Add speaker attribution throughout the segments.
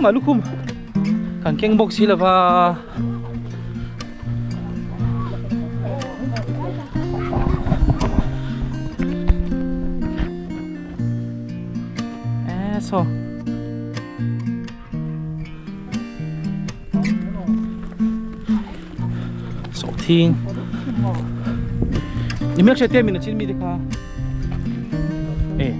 Speaker 1: mà lúc không càng keng bốc xí là va so Sawhthing nhưng mà sẽ tiêm mình chín mi được ha ê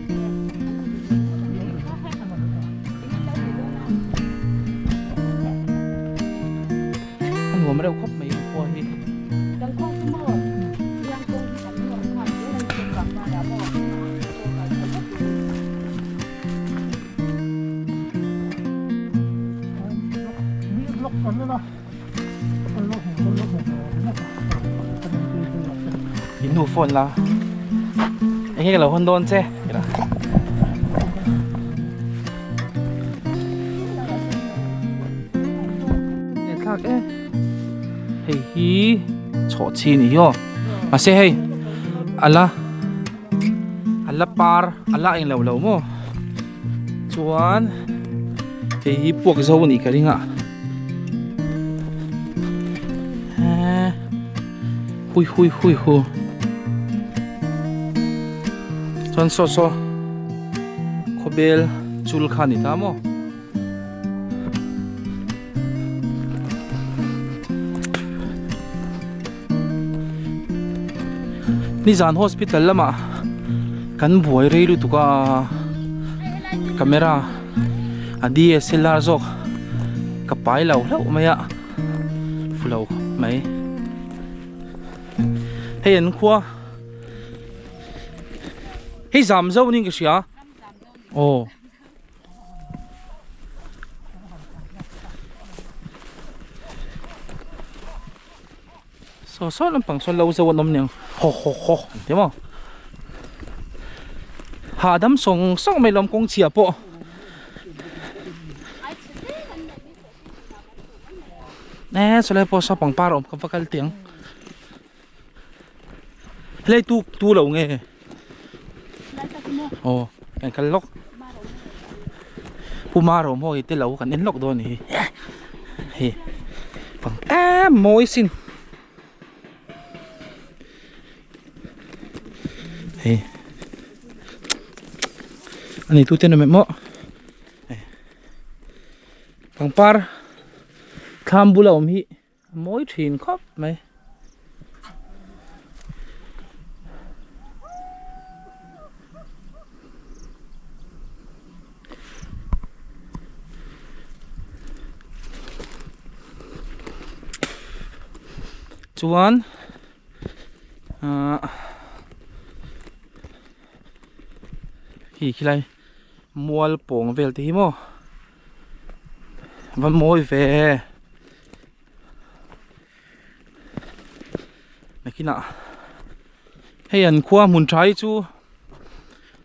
Speaker 1: anh ngồi mà đâu khóc mấy khua hi nụ phồn là anh nghe là hôn đôn chứ nè thắc ấy hey hi chho chi ni yo mà xe hey ala par ala anh lâu lâu mo chuan hey hi buộc dâu ni cái đi ngạ hui hui hui hui chuan so khobel chul khan ni ta mo ni zan hospital lama kan buai reilu tuka camera a DSLR zok ka pai lo maya fulo mai hian khua hey zam zo ning ka sia oh so lampang so lo zo nom neng ho thế mà hà đâm song mấy lom công chia po nè so lại po sao bằng par om ka fakal tiếng lấy tu lâu nghe oh cái khăn lóc pumaro mo ite lâu kan en lóc đó nè he bằng môi xin he anh tu tên là mẹ mọ bằng par tham bu lâu mi môi thìn khóc mày chuan khi lại mual pawh vel te hi mo van moi ve nakina hey an khua hmun thai chu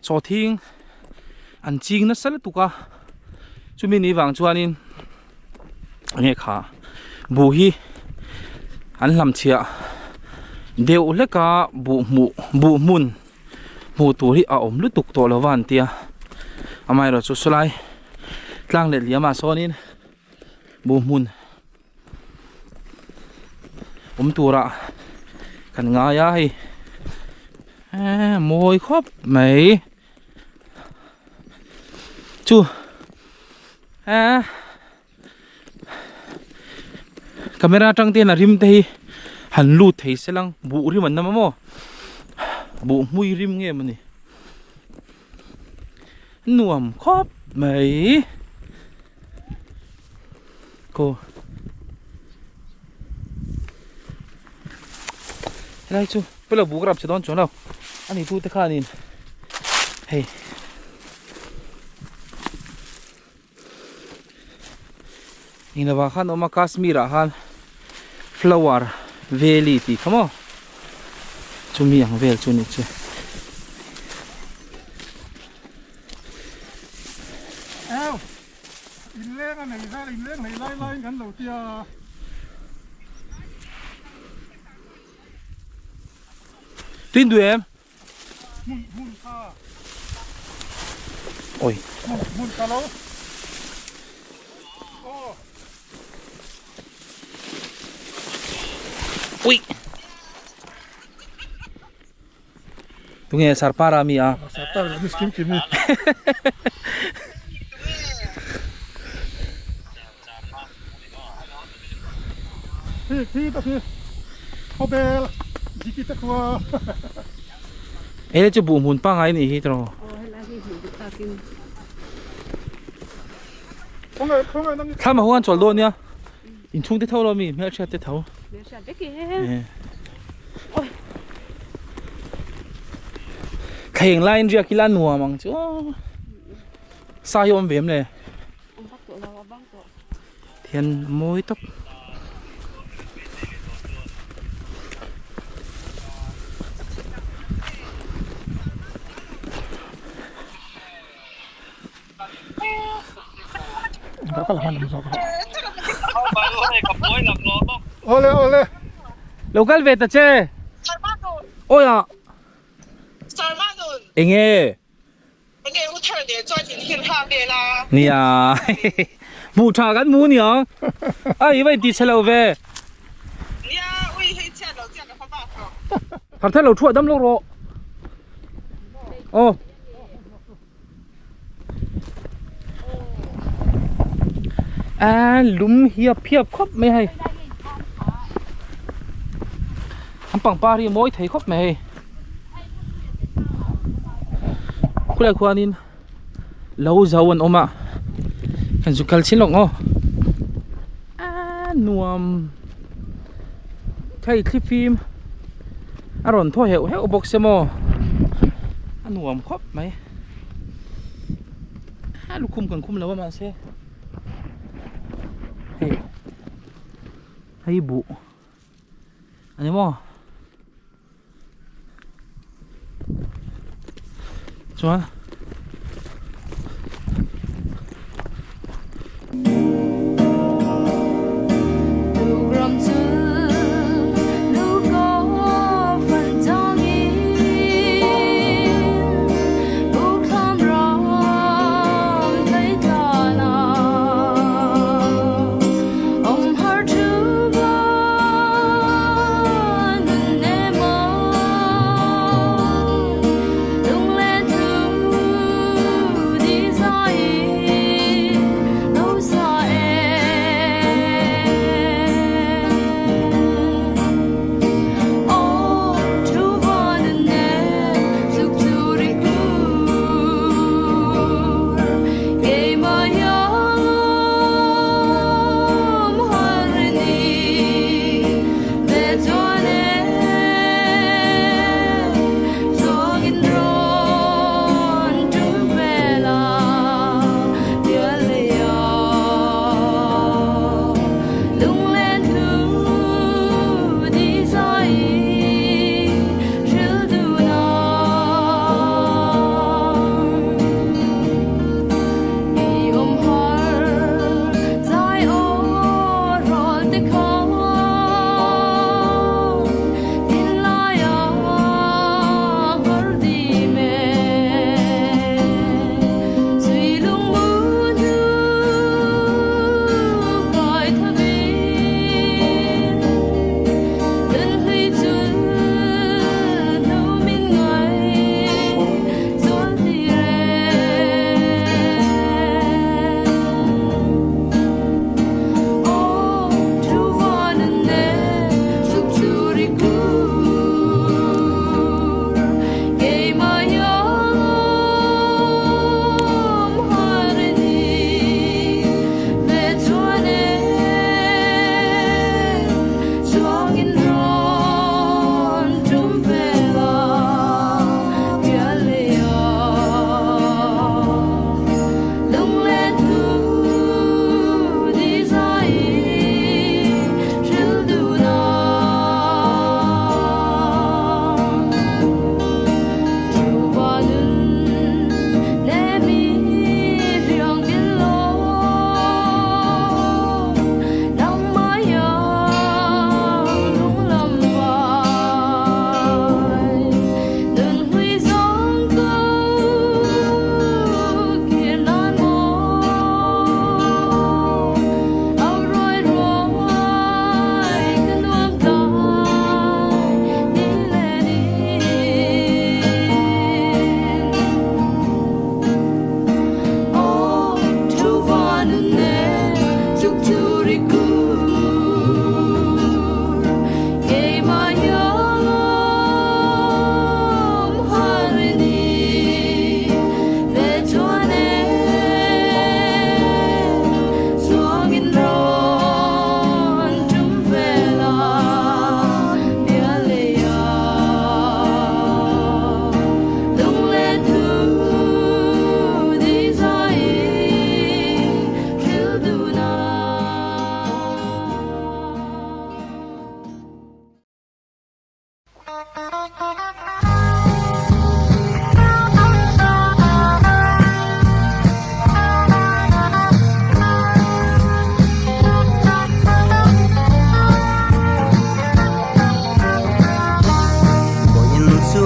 Speaker 1: Sawhthing an ching na sal tuka chumi ni wang chuanin nge kha bu hi an lam chia deuh hleka bu hmun hmu tur hi a om lutuk to lowan tia amai ro chu sulai tlang le liama sonin bu hmun tura kan nga ya hi môi khop mấy chu camera trăng tiền là rim tây hẳn lụt thấy sẽ lăng bụ rim mình nằm mò bụ mùi rim nghe mà nè nuông khóp mấy cô đây chú bây giờ bố gặp sẽ đón chỗ nào anh ấy thu tới khai nhìn hey nhìn là vào khăn ôm Kashmir à han flower valley thì come on chú miệng về chú này chứ
Speaker 2: eo in lên này ra in lên này lai ngắn đầu tiên
Speaker 1: tin đuổi em
Speaker 2: Hmuntha
Speaker 1: ôi
Speaker 2: Hmuntha lâu
Speaker 1: Ui. Tu nghe sarpara mi à.
Speaker 2: Sarpara là miskin kimi. Hi ta hi. Hobel. Dikita khua.
Speaker 1: Ê cho bù hmun pa ngai ni hi tro.
Speaker 2: Không ai nang.
Speaker 1: Tham mà hoan chol do nia. In chung te thau lo mi, mel chat te thau.
Speaker 3: Mel chat te ke. Ôi.
Speaker 1: Kheng line ria kila nuwa mang chu. Sa yom vem le.
Speaker 3: Ông bắt tổ nào băng tổ.
Speaker 1: Thiên môi tóc.
Speaker 2: Có cái là hoàn làm Ole ole.
Speaker 1: Local về ta che. Ôi à. Engei.
Speaker 4: Engei u thar de zwa jin hin ha de la.
Speaker 1: Nè à. Mu cha gan mu ni à. Ai vậy đi xe lâu về.
Speaker 4: Ya ui he chen lo jian de fa ba ko.
Speaker 1: Thằng thế lâu chuột đâm lâu rồi. Ô. À lúm hiệp hiệp khóc mày hay. Anh bằng ba đi mỗi thấy khóc mày. Cô lại khoan in lâu giàu anh ôm ạ. Anh chụp cal xin lỗi ô. À nuông. Cái clip phim. À rawn thôi hiểu hiểu box xem ô. À nuông khóc mày. À lúc khum còn khum lâu mà xe. Hey. Hay bu. Anh em ô. Chuan.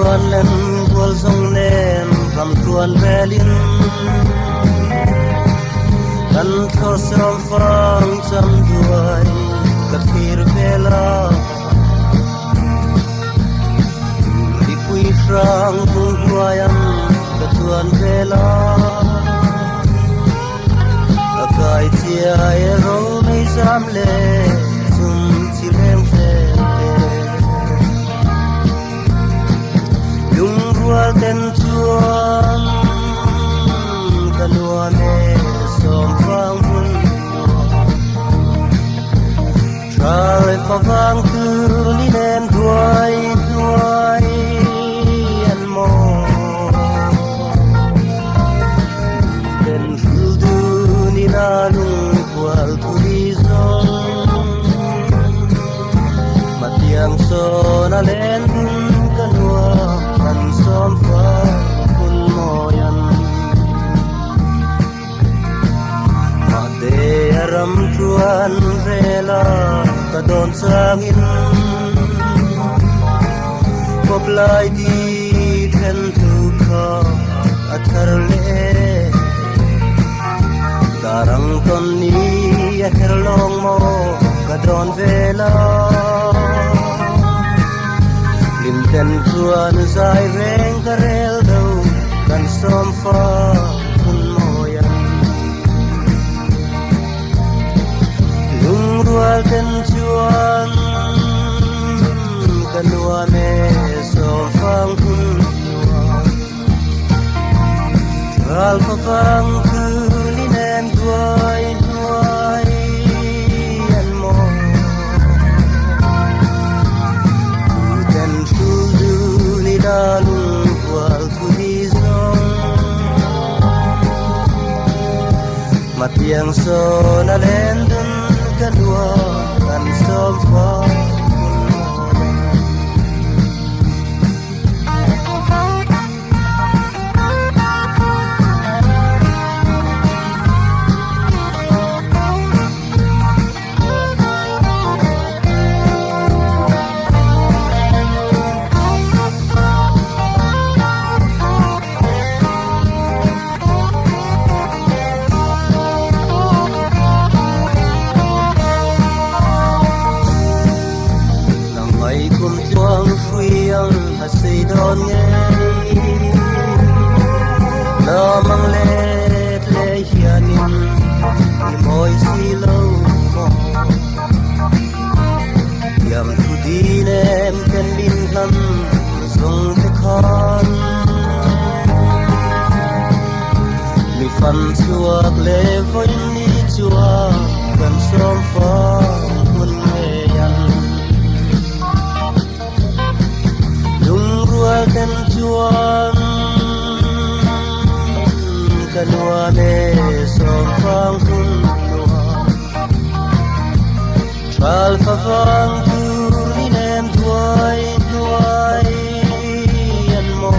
Speaker 5: chuan lên qual sông nem cầm chuan về liên căn thô sông phang chăm đuôi cất thir về la đi quy phang cùng huayam cất chuan về la cài chia râu mấy dám lệ zum chỉ lem về lung rua tên chuan kanua me som vang hun trai pha vang tu li nem duai an mo den fudu ni na lung qual tu di zong matiang so na len kanua kan som fa kun moyan ma de aram chuan vela ka don sangin pop lai di then tu kha athar le darang ton ni a her long mo ka don vela lim ten chuan zai reng ka rel do kan som fa kun moyan lung rual ten chuan kanua me som fang kun ral pa fang ku li nen duai an mo ten fu du li da lung qual ku di zong matiang so na len dun kanua kan som fa say don ngei lo mang le tlei hianin ni moi si lo mo yam thu di nem ken bin han song te khan mi fan chuak le voi ni chua kan som fa kun yan ten chuan kanua me som fang hun tral fa vang tu ni nem duai an mo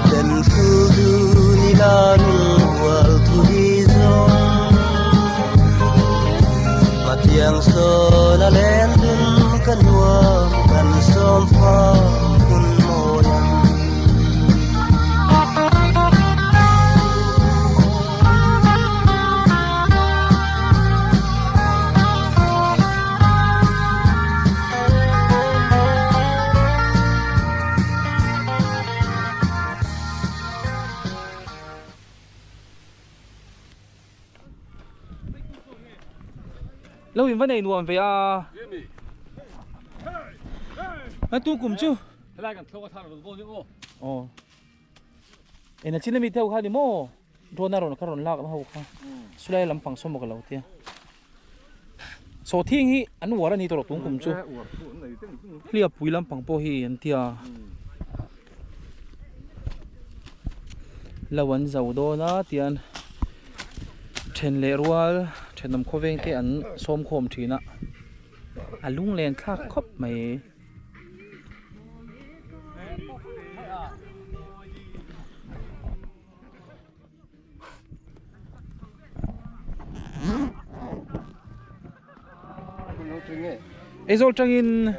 Speaker 5: ten fu du ni la nu wal tu di zong matiang so na len dun kanua kan som fa kun moyan
Speaker 1: lâu in vấn này nuông về à anh tu cùng chứ
Speaker 2: lại cần thâu thang rồi vô chứ ô
Speaker 1: ồ em là chỉ là mi theo khai đi mô rồi na rồi nó lạc mà hậu khai suy làm bằng số một cái lâu tiền Sawhthing hi anh uống ra ni tôi tung cùng chứ liệp bùi làm bằng po hi anh tia lâu anh giàu đó na tiền trên lệ rual trên nằm kho veng thì anh xôm khom chỉ na anh lung lên thác khóc mày Ezol trangin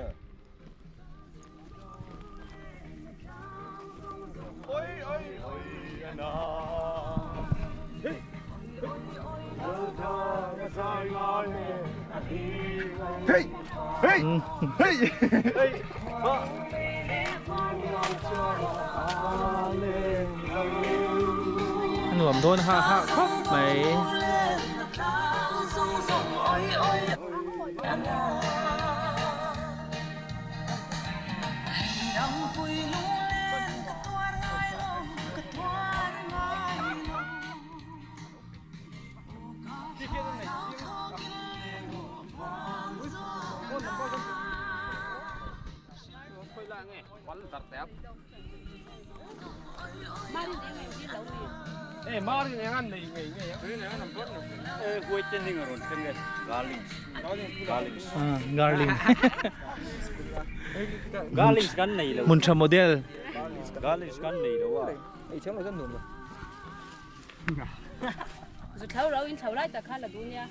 Speaker 2: เฮ้ยเฮ้ยเฮ้ย
Speaker 1: หนวมโดนฮ่าฮ่าครบไหม
Speaker 2: Mari yang an neihna gue cending rawn cending galing galing kan neihna
Speaker 1: Hmuntha model
Speaker 2: galing kan neihna wa ai chang là nôm
Speaker 3: rồi thâu rồi in thâu lại ta khá là đúng nha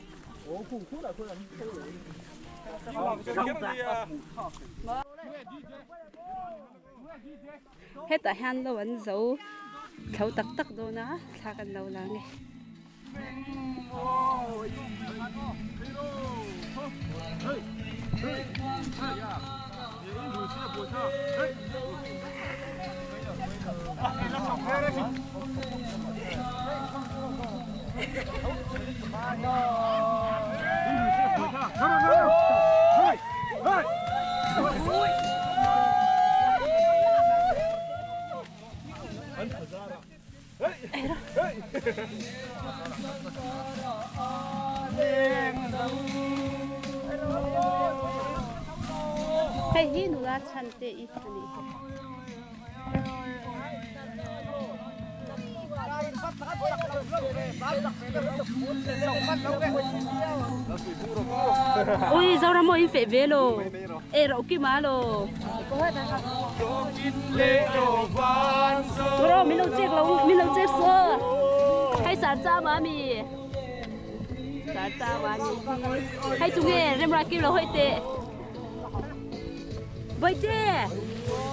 Speaker 3: hết ta hian lo vẫn giấu thâu tắc tắc đâu na thaกันđâu là nghe hey hi nu la chan te I ani ui rau ramo in fe velo e rau ki malo rồi mình lâu chết xưa hay sản ra mà mì sản ra mà mì hay tụi nghe đem ra kêu là hơi tệ vậy chứ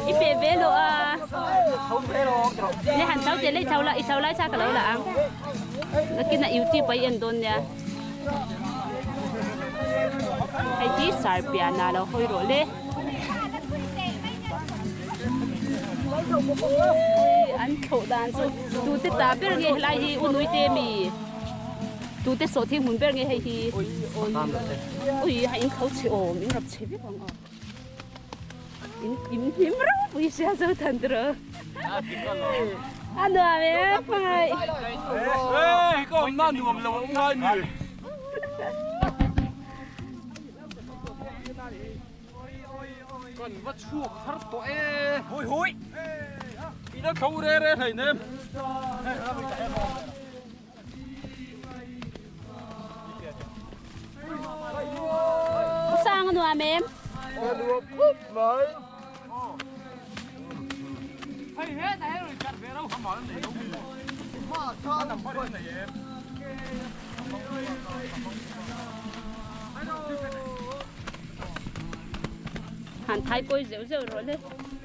Speaker 3: ít về về rồi à lấy hàng sáu tiền lấy sáu lại sao cả lâu là ăn nó kia là yêu tiêu bay ăn đồn nha hay chỉ xài biển nào là hơi rồi đấy ăn thổ đàn rồi tu tết ta biết nghe lại hi u nuôi tê mì tu tết Sawhthing muốn biết nghe hay hi ui hay in khẩu chữ ồ mình gặp chế biết không in rau bui xa sao thần rồi ăn được à phải
Speaker 2: ê có ông nan nhuộm lâu ông hai người còn vắt chuột thắt tội hôi hôi đi nó khâu re re thầy nem
Speaker 3: sang nữa em
Speaker 2: được cúp vậy hay hết này rồi chặt về đâu không mở này đâu mà cho nằm bên này em
Speaker 3: hàn thái bôi dẻo dẻo rồi đấy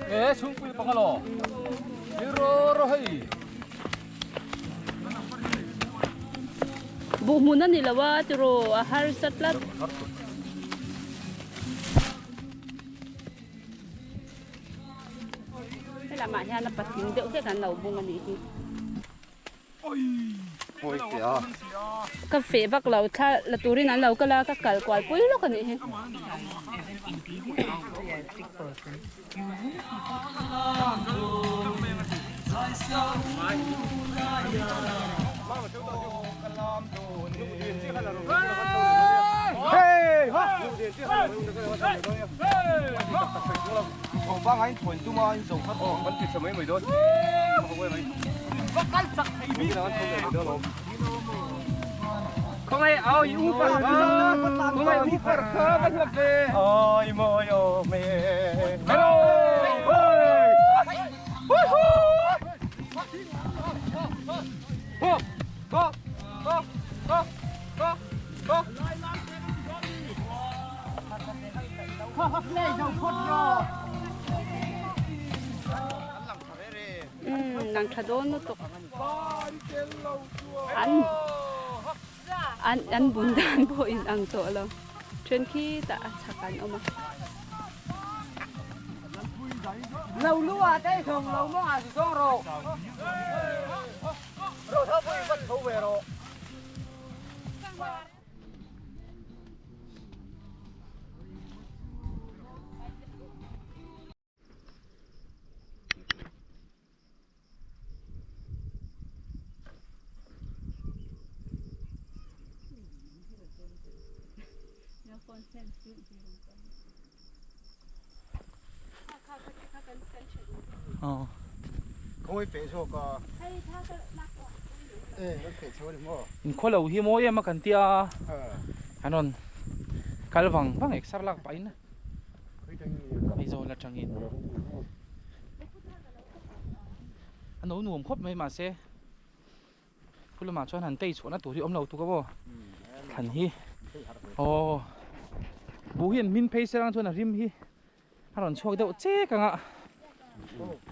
Speaker 2: 에 숨구이 빵하러 이러러 헤이
Speaker 3: bu hmun ani lawa turo har satlat thế là mà hian là patin deuh cái kan nấu bung ani hi
Speaker 2: ôi kìa
Speaker 3: cà phê bạc lẩu tha là turin an lẩu kala ka kal kwal pui lo kan hi
Speaker 2: vang anh thuần tu mà anh dùng phát vẫn thịt sớm mấy mày thôi không quên mày bắt cắt sặc hay biết là anh không để được đâu không ai ao yêu phật không ai yêu phật khờ bắt gặp về ôi môi ô mẹ hello go
Speaker 3: nang thadon no to an bundan bo in ang to lo trên khi ta chặt ăn ông mà
Speaker 2: lâu luat đấy không lâu mà thì xong rồi rồi tháo vui vẫn thấu về rồi không phải phê số cả nó phê số đi mua
Speaker 1: khua lâu hi mối em mà cần tia anh on cái vang vang ek sar lak pain bây giờ là chẳng in anh nấu nuông khóc mấy mà xe phun mà cho hắn tây xuống nó tụi thì ôm lâu tụi cái bo hắn hi bố hiền min pay sẽ đang cho là rim hi hắn cho cái đậu chết cả ngạ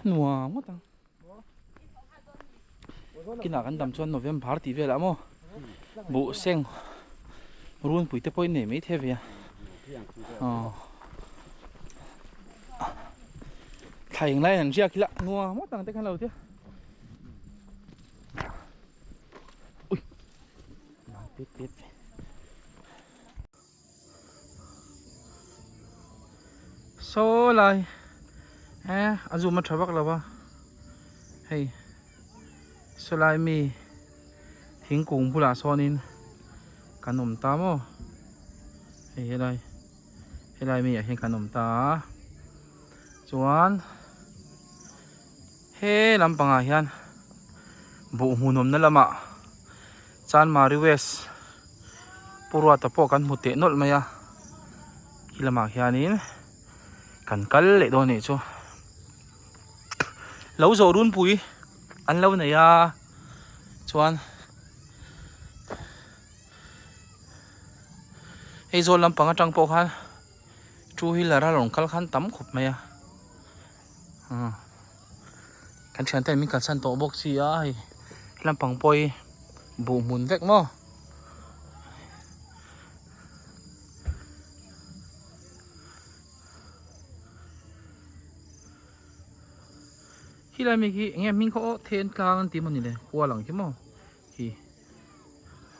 Speaker 1: nuông mất tăng cái nào anh đâm cho nó về phá tí về lắm không bộ sen ruộng bụi tép bôi này mấy thế về thầy này làm gì kia nuông mất tăng tới khăn lâu thế ui biết số lại azum mà thằng bác là ba hey số lại mi thính cùng pula sonin kanom ta mo hey lại mi hiện kanom ta chuan he làm bằng hian bộ hunom na lama chan mari west purwa ta po kan mute nol maya kilama hianin kan kal le do ne chu lâu rồi run pui ăn lâu này chuan hay rồi làm bằng trăng pawh han chu hi là ra lòng kal khan tắm khop maya kan thian tai min kan san to box si ai làm bằng poi bu hmun vek mo khi lại mình nghe mình có thiên càng tìm mình này qua lằng chứ mà khi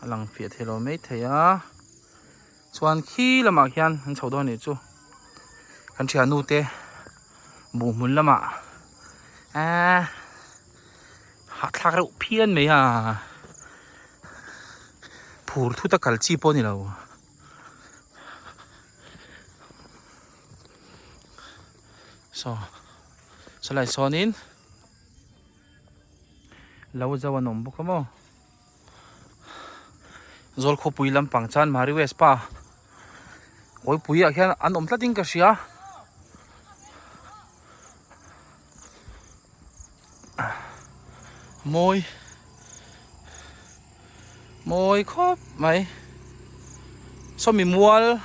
Speaker 1: lằng phía thế rồi mấy thế chuan khi là mà hian anh cháu đó này chú anh chị anu te bù muốn là mà hạt thác rượu phiên mấy phù thu ta cả chi po này đâu so lại so nín lâu giờ nồng bốc không rồi khô bùi làm bằng chan mari west pa ôi bùi à khen ăn ôm tất cả xia môi khóc mày sao mình mua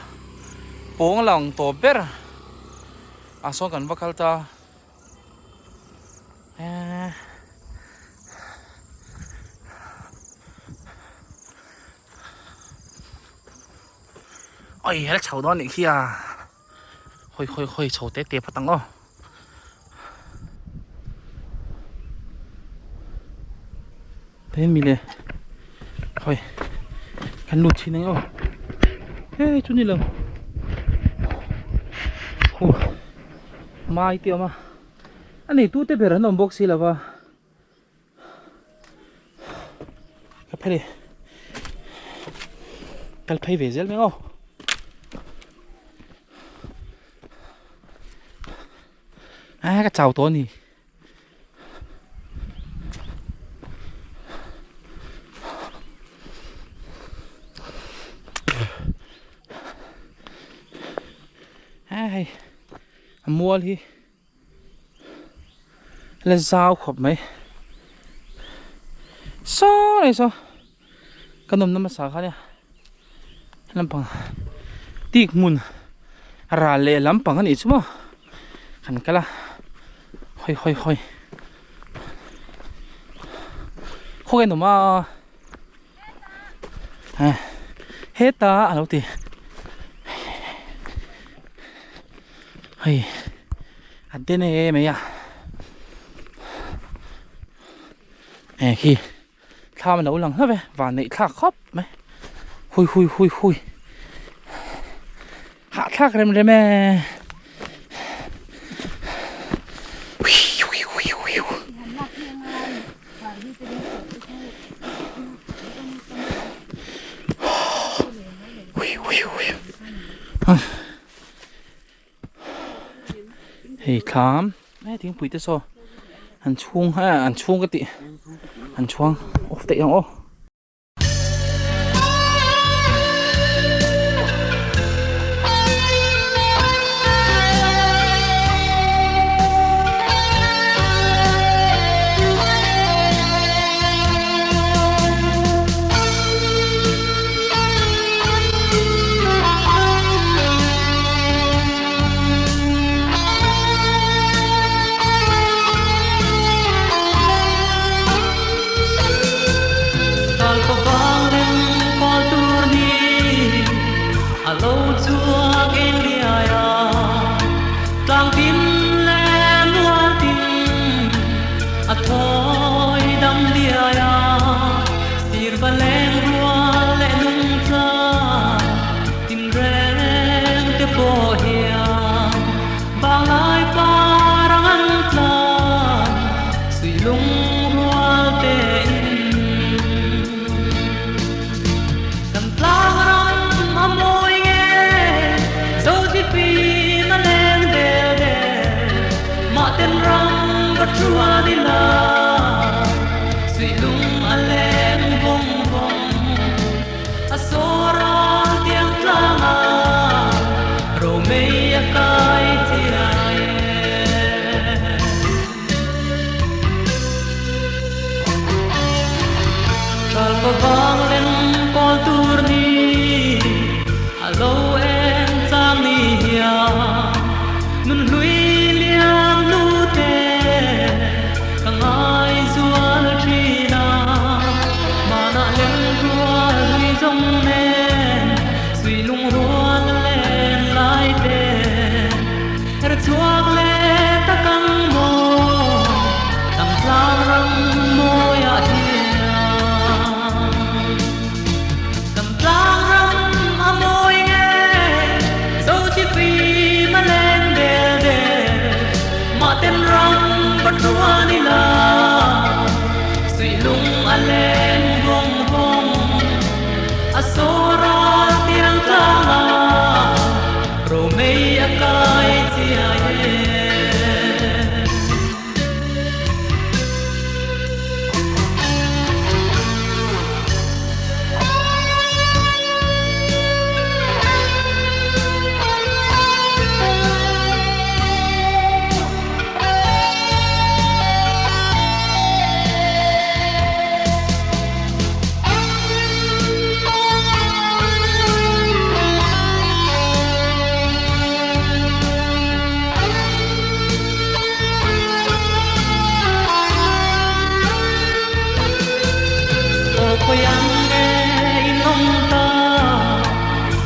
Speaker 1: bông lòng tổ bể sao cần vakal ta ôi hết chầu đó này kia hôi chầu té tiệp tăng ô thế mình nè thôi khăn lụt chi này ô ê chút gì lầm mai tiêu mà anh này tu té bể nó box xí là va cái phải đi cái phải về dễ mấy ô cái chào tôi nè mua đi là dao khop mấy sao này sao cái nôm nó sao khác làm bằng tiếc hmun ra lệ làm bằng cái này chứ mà hẳn cái là hoi khô cái nó mà hết ta à đâu thì hay anh tên này mấy à khi thao mà nấu lần hết về và nãy thác khóc mấy hui hạ thác em đây mẹ hey khám mấy tiếng bụi tết so ăn chuông cái tị ăn chuông ô tệ không ô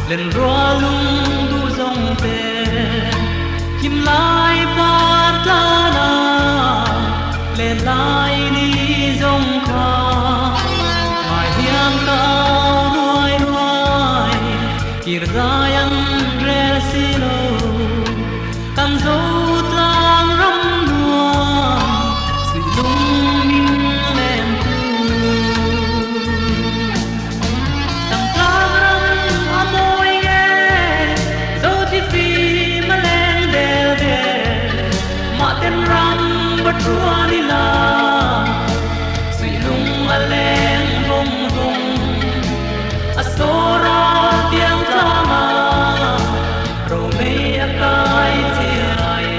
Speaker 6: lên roa lung du dòng về kim lai bát la na lên lai đi dòng kha mai hian cao nuôi nuôi kirayan resilo tan dấu tlang ram nuông sự lung minh lên chuan đi la suy lung a lên vong vong a sora tiếng ta ma rồi mấy a cay chia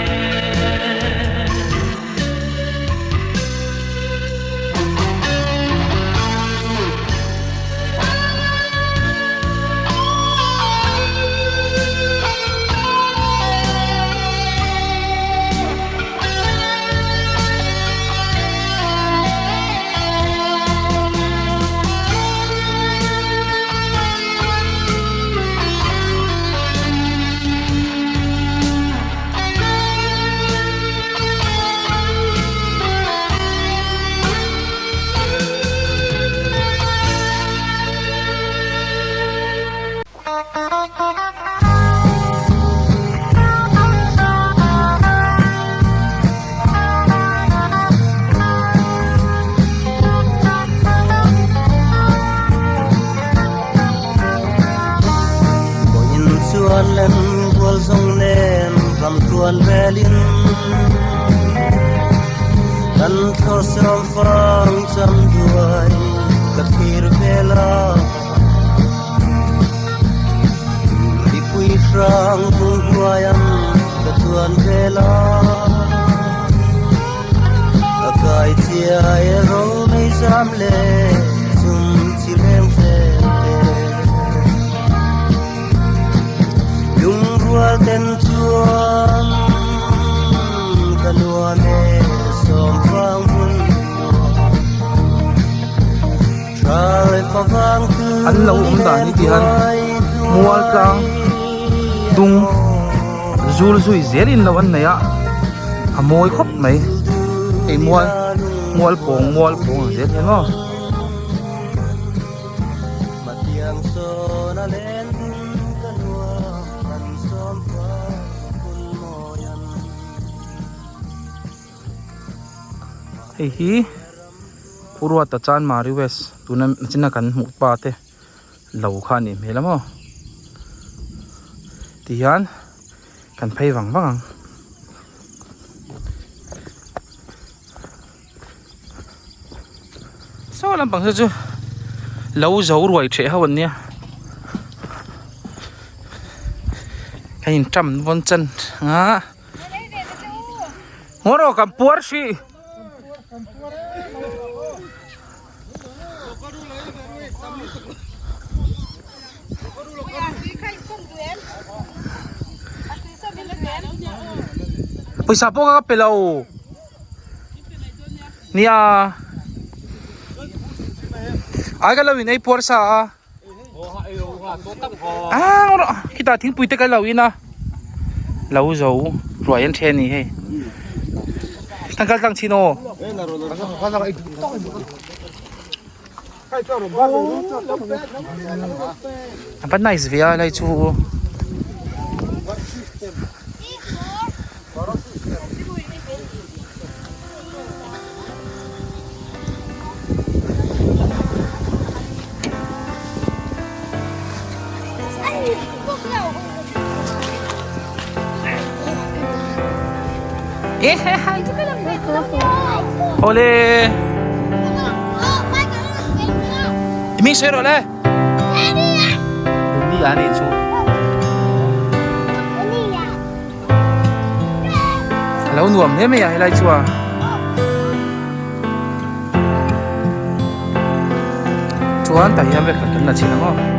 Speaker 5: lin kan thor som phang cham duai ka thir vela di pui frang tung huayam ka chuan vela akai chia e rong nei sam le zum chi lem fe lung rual ten chuan kanua me som phang hun trai pawang
Speaker 1: an lo da ni ti han mual tlang tung zul zui zerin lo an neya amoi khop mai ei mual pawng zet hen mo
Speaker 5: matiang so na len kanua kan som phang hun moyan
Speaker 1: hei hi purwa ta chan mari wes tuna china kan hmuh pa te lo kha ni melamo ti hian kan phei wang so lampang chu lo zo ruai the hawan nia kain tram von chan nga ngoro kam puar si paisa po ka pelaw nia ai ka lawin ai por sa oro kita thing puite ka lawina law zo ruayan the ni he tangkal tang chino apa nice via lai chu Ole mi soi rồi đấy đi ăn đi chú lâu nuông thế mày hay lại chú à chú ăn tại em về khẩn là chỉ lắm không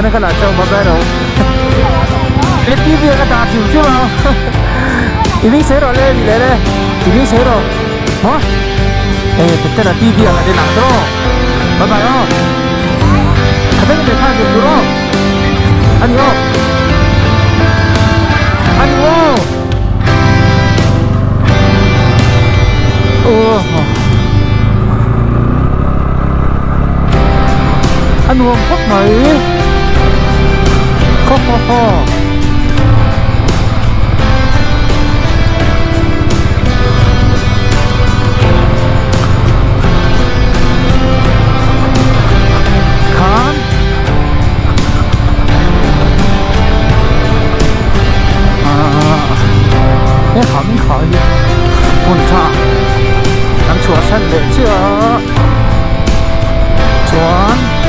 Speaker 1: cái này là trâu mà bé đâu cái TV cái đà chịu chứ mà ý biết xế rồi lên gì đấy ý biết xế rồi hả ê cái là TV là để làm đó bye bye đó cái này để khai được đó anh yêu anh yêu anh Hùng khóc mày khóc khán cái hẳn khỏi Hmuntha làm chùa sân để chưa chuan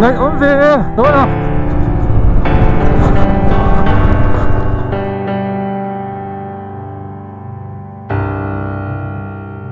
Speaker 1: ngei ốm về đúng không